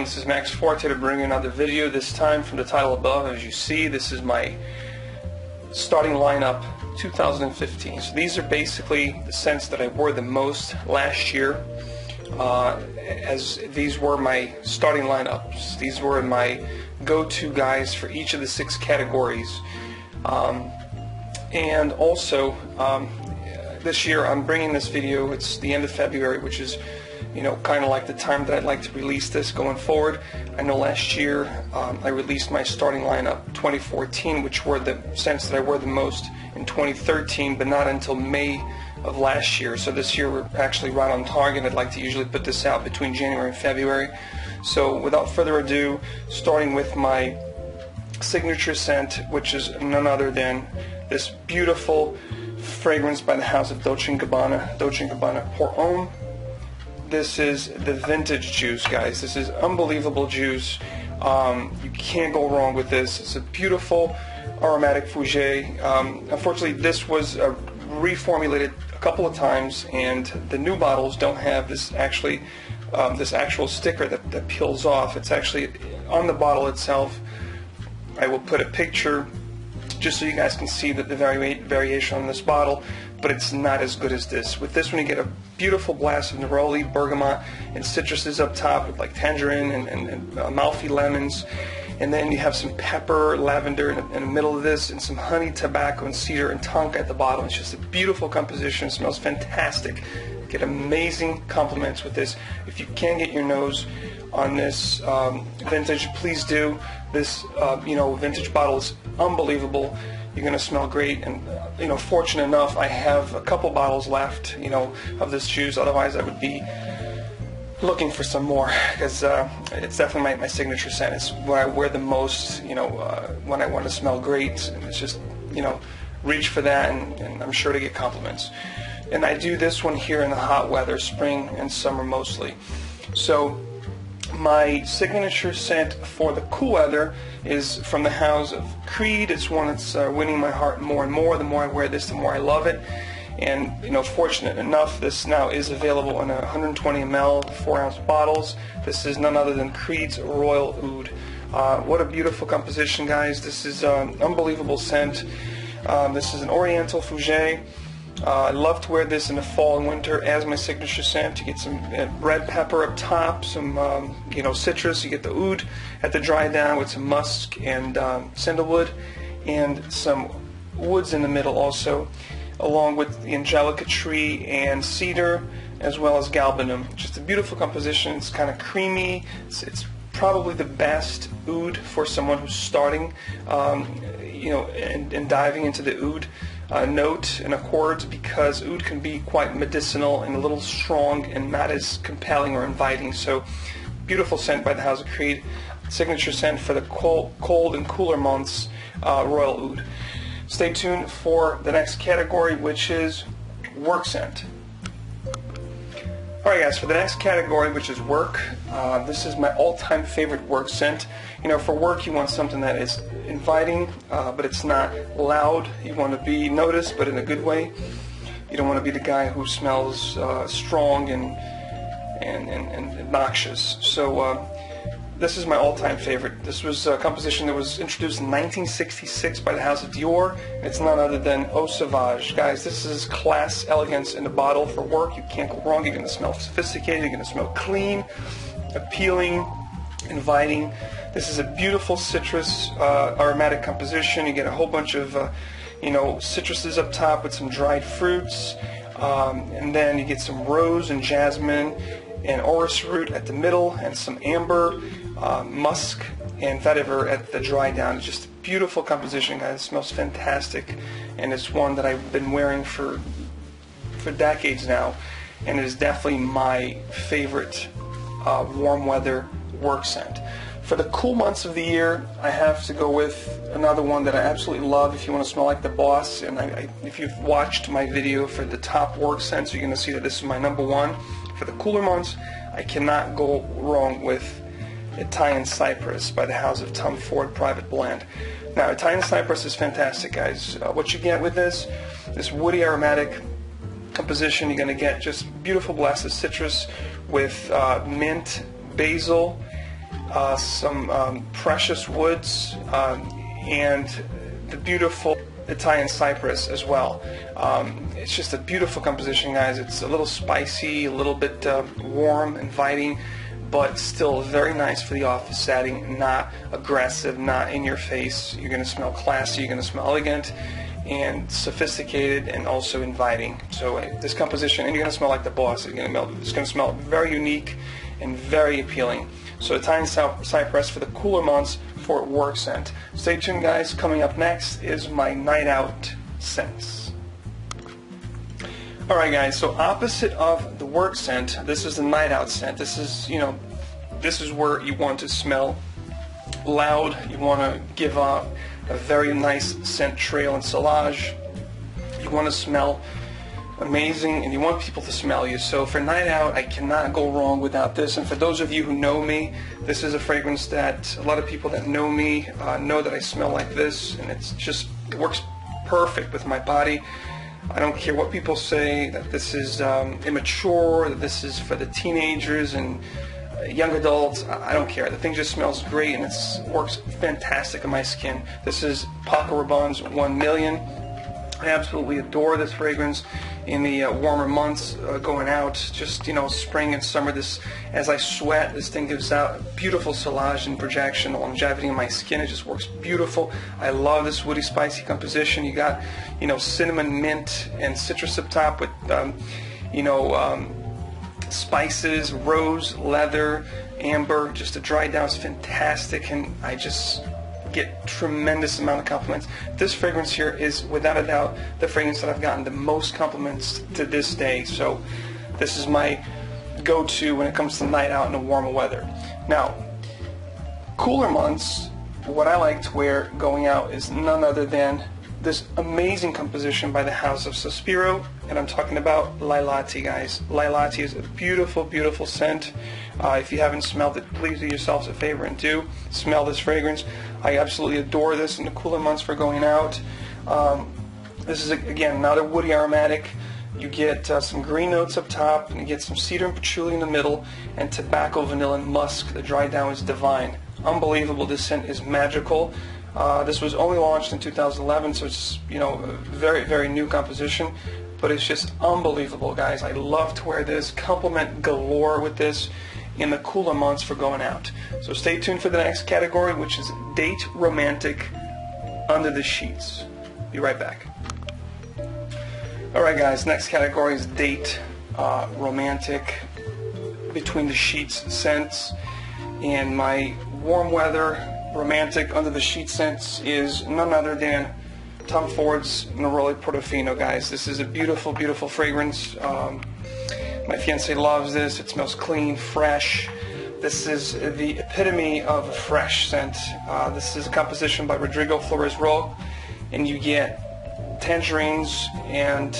This is Max Forte to bring you another video, this time from the title above. As you see, this is my starting lineup 2015. So these are basically the scents that I wore the most last year, as these were my starting lineups. These were my go-to guys for each of the 6 categories. And also, this year I'm bringing this video, it's the end of February, which is kind of like the time that I'd like to release this going forward. I know last year I released my starting lineup 2014, which were the scents that I wore the most in 2013, but not until May of last year. So this year we're actually right on target. I'd like to usually put this out between January and February. So without further ado, starting with my signature scent, which is none other than this beautiful fragrance by the house of Dolce & Gabbana Pour Homme. This is the vintage juice, guys. This is unbelievable juice. You can't go wrong with this. It's a beautiful aromatic fougere. Unfortunately, this was reformulated a couple of times, and the new bottles don't have this actual sticker that peels off. It's actually on the bottle itself. I will put a picture just so you guys can see that the variation on this bottle, but it's not as good as this. With this one you get a beautiful blast of neroli, bergamot, and citruses up top with like tangerine and Amalfi lemons, and then you have some pepper, lavender in the middle of this, and some honey, tobacco, and cedar and tonka at the bottom. It's just a beautiful composition. It smells fantastic. You get amazing compliments with this. If you can get your nose on this vintage, please do. This vintage bottle is unbelievable. You're going to smell great, and fortunate enough, I have a couple bottles left of this juice. Otherwise I would be looking for some more, because it's definitely my signature scent. It's what I wear the most when I want to smell great, and it's just reach for that, and I'm sure to get compliments. And I do this one here in the hot weather, spring and summer mostly. So my signature scent for the cool weather is from the house of Creed. It's one that's winning my heart more and more. The more I wear this, the more I love it. And fortunate enough, this now is available in 120 ml, 4-ounce bottles. This is none other than Creed's Royal Oud. What a beautiful composition, guys. This is an unbelievable scent. This is an Oriental fougere. I love to wear this in the fall and winter as my signature scent. You get some red pepper up top, some citrus. You get the oud at the dry down with some musk and sandalwood, and some woods in the middle also, along with the angelica tree and cedar, as well as galbanum. Just a beautiful composition. It's kind of creamy. It's probably the best oud for someone who's starting, and diving into the oud note and accords, because oud can be quite medicinal and a little strong and not as compelling or inviting. So beautiful scent by the house of Creed. Signature scent for the cold and cooler months, Royal Oud. Stay tuned for the next category, which is work scent. Alright guys, for the next category, which is work, this is my all-time favorite work scent. For work you want something that is inviting, but it's not loud. You want to be noticed, but in a good way. You don't want to be the guy who smells strong and obnoxious. So this is my all-time favorite. This was a composition that was introduced in 1966 by the house of Dior. It's none other than Eau Sauvage. Guys, this is class, elegance in the bottle for work. You can't go wrong. You're going to smell sophisticated. You're going to smell clean, appealing, inviting. This is a beautiful citrus aromatic composition. You get a whole bunch of citruses up top with some dried fruits, and then you get some rose and jasmine and orris root at the middle, and some amber, musk, and vetiver at the dry down. It's just a beautiful composition, guys. It smells fantastic, and it's one that I've been wearing for decades now, and it is definitely my favorite warm weather work scent. For the cool months of the year, I have to go with another one that I absolutely love if you want to smell like the boss. And if you've watched my video for the top work scents, you're going to see that this is my #1. For the cooler months, I cannot go wrong with Italian Cypress by the house of Tom Ford Private Blend. Now, Italian Cypress is fantastic, guys. What you get with this woody aromatic composition, you're going to get just beautiful blast of citrus with mint, basil, some precious woods, and the beautiful Italian cypress as well. It's just a beautiful composition, guys. It's a little spicy, a little bit warm, inviting, but still very nice for the office setting, not aggressive, not in your face. You're going to smell classy, you're going to smell elegant and sophisticated, and also inviting. So this composition, and you're going to smell like the boss. It's going to smell very unique and very appealing. So Italian cypress for the cooler months for work scent. Stay tuned, guys. Coming up next is my night out scents. Alright, guys, so opposite of the work scent, this is the night out scent. This is, this is where you want to smell loud. You want to give off a very nice scent trail and sillage. You want to smell amazing, and you want people to smell you. So for night out, I cannot go wrong without this. And for those of you who know me, this is a fragrance that a lot of people that know me know that I smell like this, and it works perfect with my body. I don't care what people say, that this is immature, that this is for the teenagers and young adults. I don't care. The thing just smells great, and it works fantastic on my skin. This is Paco Rabanne's 1 Million. I absolutely adore this fragrance in the warmer months going out, just spring and summer. This, as I sweat, this thing gives out beautiful sillage and projection, longevity in my skin. It just works beautiful. I love this woody, spicy composition. You got cinnamon, mint, and citrus up top with spices, rose, leather, amber. Just the dry down is fantastic, and I just get tremendous amount of compliments. This fragrance here is without a doubt the fragrance that I've gotten the most compliments to this day. So this is my go-to when it comes to night out in the warmer weather. Now, cooler months, what I like to wear going out is none other than this amazing composition by the House of Sospiro, and I'm talking about Lailati, guys. Lailati is a beautiful, beautiful scent. If you haven't smelled it, please do yourselves a favor and do smell this fragrance. I absolutely adore this in the cooler months for going out. This is, again, another woody aromatic. You get some green notes up top, and you get some cedar and patchouli in the middle, and tobacco, vanilla, and musk. The dry down is divine. Unbelievable. This scent is magical. This was only launched in 2011, so it's a very, very new composition, but it's just unbelievable, guys. I love to wear this. Compliment galore with this in the cooler months for going out. So stay tuned for the next category, which is Date Romantic Under the Sheets. Be right back. Alright, guys, next category is Date Romantic Between the Sheets scents, and my warm weather romantic under the sheet scents is none other than Tom Ford's Neroli Portofino, guys. This is a beautiful, beautiful fragrance. My fiance loves this. It smells clean, fresh. This is the epitome of a fresh scent. This is a composition by Rodrigo Flores Roque, and you get tangerines and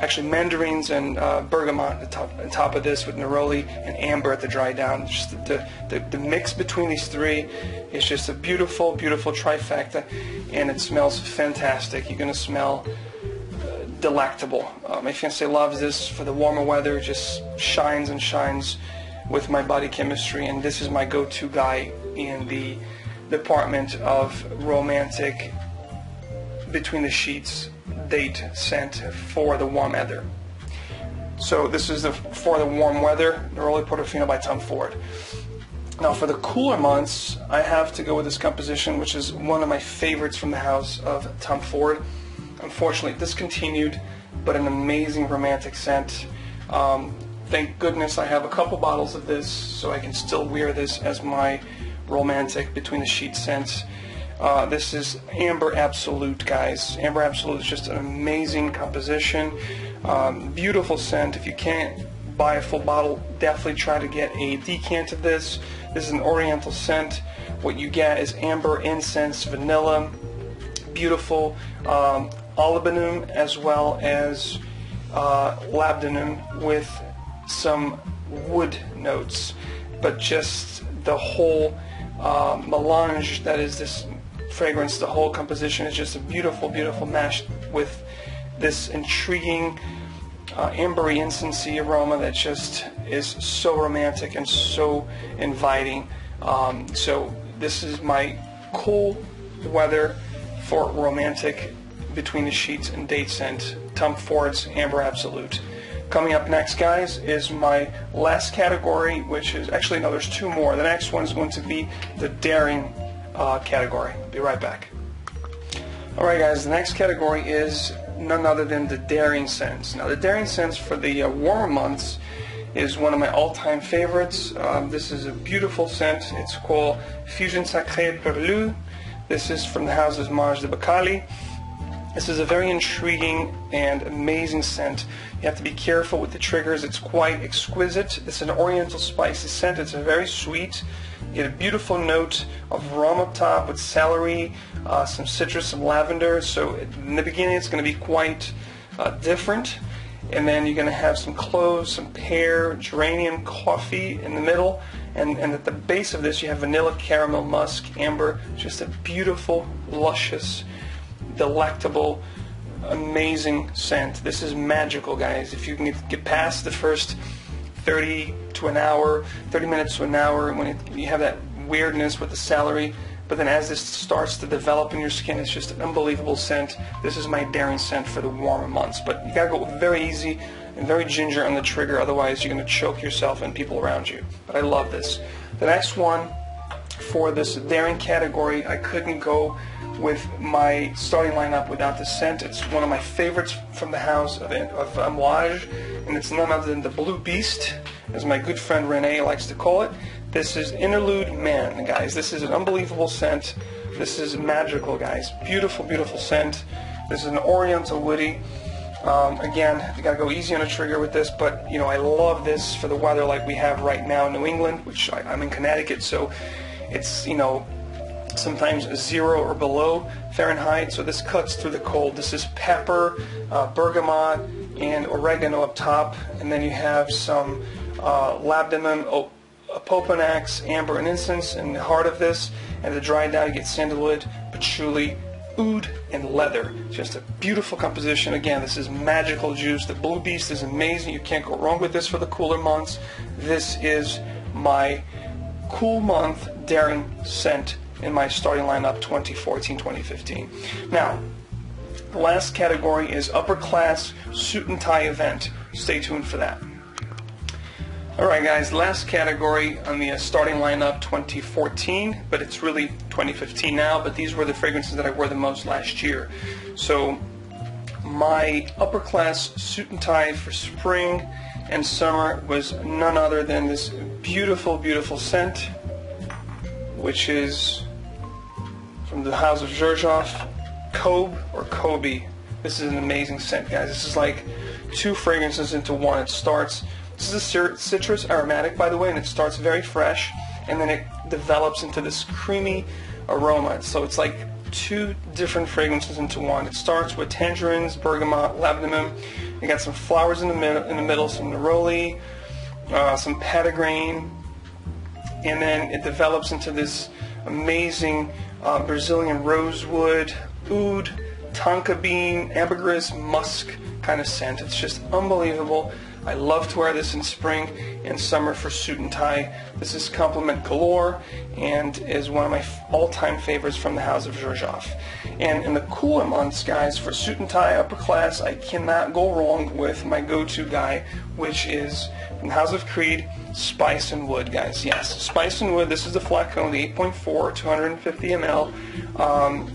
actually mandarins and bergamot on top of this, with neroli and amber at the dry down. Just the mix between these three is just a beautiful, beautiful trifecta, and it smells fantastic. You're going to smell delectable. My fiance loves this for the warmer weather. It just shines and shines with my body chemistry, and this is my go-to guy in the department of romantic between the sheets date scent for the warm weather. So this is for the warm weather, Neroli Portofino by Tom Ford. Now for the cooler months, I have to go with this composition, which is one of my favorites from the house of Tom Ford. Unfortunately discontinued, but an amazing romantic scent. Thank goodness I have a couple bottles of this, so I can still wear this as my romantic between the sheet scent. This is Amber Absolute, guys. Amber Absolute is just an amazing composition. Beautiful scent. If you can't buy a full bottle, definitely try to get a decant of this. This is an oriental scent. What you get is amber, incense, vanilla, beautiful olibanum, as well as labdanum with some wood notes. But just the whole melange that is this fragrance, the whole composition is just a beautiful, beautiful mash with this intriguing ambery, incensey aroma that just is so romantic and so inviting. So this is my cool weather for romantic between the sheets and date scent, Tom Ford's Amber Absolute. Coming up next, guys, is my last category, which is actually, no, there's two more. The next one is going to be the daring category. Be right back. Alright guys, the next category is none other than the daring scents. Now the daring scents for the warmer months is one of my all-time favorites. This is a beautiful scent. It's called Fusion Sacré Perfume. This is from the houses Mars de Bacali. This is a very intriguing and amazing scent. You have to be careful with the triggers. It's quite exquisite. It's an oriental spicy scent. It's very sweet. You get a beautiful note of rum up top with celery, some citrus, some lavender. So in the beginning it's going to be quite different. And then you're going to have some cloves, some pear, geranium, coffee in the middle. And at the base of this you have vanilla, caramel, musk, amber. Just a beautiful, luscious, delectable, amazing scent. This is magical, guys. If you can get past the first 30 minutes to an hour, when you have that weirdness with the celery, but then as this starts to develop in your skin, it's just an unbelievable scent. This is my daring scent for the warmer months, but you gotta go very easy and very ginger on the trigger, otherwise you're gonna choke yourself and people around you. But I love this. The next one for this daring category, I couldn't go with my starting lineup without this scent. It's one of my favorites from the house of Amouage, and it's none other than the Blue Beast, as my good friend Renee likes to call it. This is Interlude Man, guys. This is an unbelievable scent. This is magical, guys. Beautiful, beautiful scent. This is an oriental woody. Again, you gotta go easy on the trigger with this, but you know, I love this for the weather like we have right now in New England, which I'm in Connecticut, so it's, you know, sometimes 0 or below Fahrenheit, so this cuts through the cold. This is pepper, bergamot, and oregano up top, and then you have some labdanum, opoponax, amber, and incense in the heart of this, and to dry down you get sandalwood, patchouli, oud, and leather. Just a beautiful composition. Again, this is magical juice. The Blue Beast is amazing. You can't go wrong with this for the cooler months. This is my cool month daring scent in my starting lineup 2014-2015. Now, the last category is upper class suit and tie event. Stay tuned for that. Alright guys, last category on the starting lineup 2014, but it's really 2015 now, but these were the fragrances that I wore the most last year. So my upper class suit and tie for spring and summer was none other than this beautiful, beautiful scent, which is from the house of Xerjoff, Kobe or Kobe. This is an amazing scent, guys. This is like two fragrances into one. It starts, this is a citrus aromatic, by the way, and it starts very fresh, and then it develops into this creamy aroma. So it's like two different fragrances into one. It starts with tangerines, bergamot, labdanum. You got some flowers in the middle, some neroli, some petitgrain, and then it develops into this amazing Brazilian rosewood, oud, tonka bean, ambergris, musk kind of scent. It's just unbelievable. I love to wear this in spring and summer for suit and tie. This is compliment galore and is one of my all-time favorites from the house of Xerjoff. And in the cooler months, guys, for suit and tie, upper class, I cannot go wrong with my go-to guy, which is from the house of Creed, Spice and Wood, guys. Yes, Spice and Wood. This is the flacon, the 8.4, 250 ml.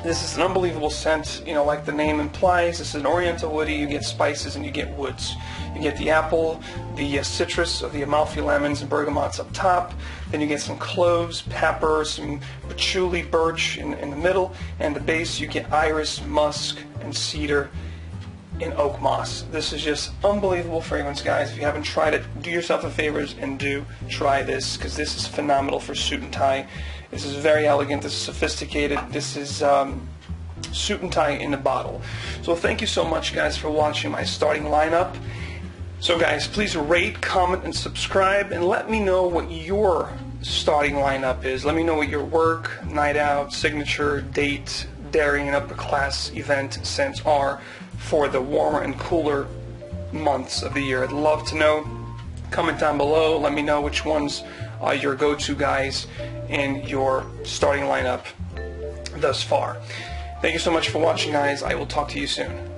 This is an unbelievable scent, you know, like the name implies. This is an oriental woody. You get spices and you get woods. You get the apple, the citrus of the Amalfi lemons and bergamots up top. Then you get some cloves, pepper, some patchouli, birch in the middle. And the base you get iris, musk, and cedar and oak moss. This is just unbelievable fragrance, guys. If you haven't tried it, do yourself a favor and do try this, because this is phenomenal for suit and tie. This is very elegant. This is sophisticated. This is suit and tie in a bottle. So thank you so much, guys, for watching my starting lineup. So guys, please rate, comment, and subscribe, and let me know what your starting lineup is. Let me know what your work, night out, signature, date, daring, and upper class event scents are for the warmer and cooler months of the year. I'd love to know. Comment down below. Let me know which ones your go-to guys in your starting lineup thus far. Thank you so much for watching, guys. I will talk to you soon.